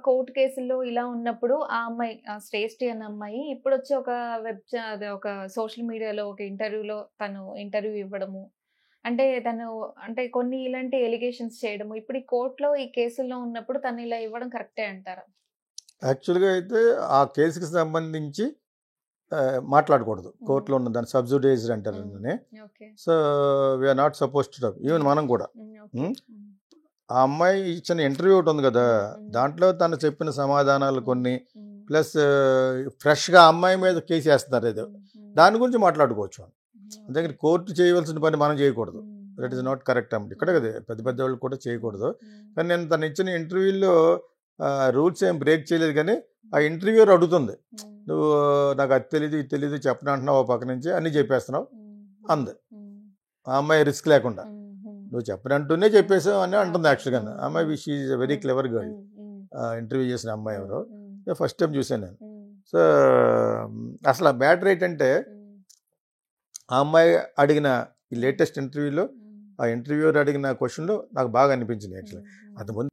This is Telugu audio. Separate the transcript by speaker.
Speaker 1: కోర్ట్ కేసుల్లో ఇలా ఉన్నప్పుడు ఆ అమ్మాయి శ్రేష్ఠి అన్న అమ్మాయి ఇప్పుడొచ్చి ఒక అదే ఒక సోషల్ మీడియాలో ఒక ఇంటర్వ్యూలో తను ఇంటర్వ్యూ ఇవ్వడము. అంటే తను అంటే కొన్ని ఇలాంటి ఎలిగేషన్స్ చేయడము. ఇప్పుడు ఈ కోర్ట్‌లో ఈ కేసుల్లో ఉన్నప్పుడు తను ఇలా ఇవ్వడం కరెక్టే అంటారా?
Speaker 2: యాక్చువల్‌గా అయితే ఆ కేసుకి సంబంధించి మాట్లాడకూడదు. కోర్ట్‌లో ఉన్న దాన్ని సబ్జుడైజ్డ్ అంటారు
Speaker 1: హ్మ్.
Speaker 2: దాన్ని.
Speaker 1: Okay.
Speaker 2: So, we are not supposed to talk. Even మనం కూడా.
Speaker 1: ఓకే.
Speaker 2: హ్మ్. ఆ అమ్మాయి ఇచ్చిన ఇంటర్వ్యూ ఒకటి ఉంది కదా! దాంట్లో తను చెప్పిన సమాధానాలు కొన్ని ప్లస్ ఫ్రెష్‌గా అమ్మాయి మీద కేసేస్తున్నారు ఏదో. దాని గురించి మాట్లాడుకోవచ్చు. అందుకని కోర్టు చేయవలసిన పని మనం చేయకూడదు. దట్ ఈస్ నాట్ కరెక్ట్ అన్నమాట. ఇక్కడే కదా పెద్ద పెద్ద వాళ్ళు కూడా చేయకూడదు. కానీ నేను తను ఇచ్చిన ఇంటర్వ్యూలో రూల్స్ ఏం బ్రేక్ చేయలేదు, కానీ ఆ ఇంటర్వ్యూర్ అడుగుతుంది, నువ్వు నాకు అది తెలీదు ఇది తెలీదు చెప్పను అంటున్నావు, ఓ పక్క నుంచి అన్నీ చెప్పేస్తున్నావు అంది. ఆ అమ్మాయి రిస్క్ లేకుండా నువ్వు చెప్పనంటూనే చెప్పేసావు అని అంటుంది. యాక్చువల్గా ఆ అమ్మాయి she is very clever girl. Interview చేసిన అమ్మాయి ఎవరు, ఫస్ట్ టైం చూసాను నేను. సో అసలు మ్యాటర్ ఏంటంటే ఆ అమ్మాయి అడిగిన ఈ లేటెస్ట్ ఇంటర్వ్యూలో ఆ ఇంటర్వ్యూర్ అడిగిన క్వశ్చన్లు నాకు బాగా అనిపించింది. యాక్చువల్గా అంతకుముందు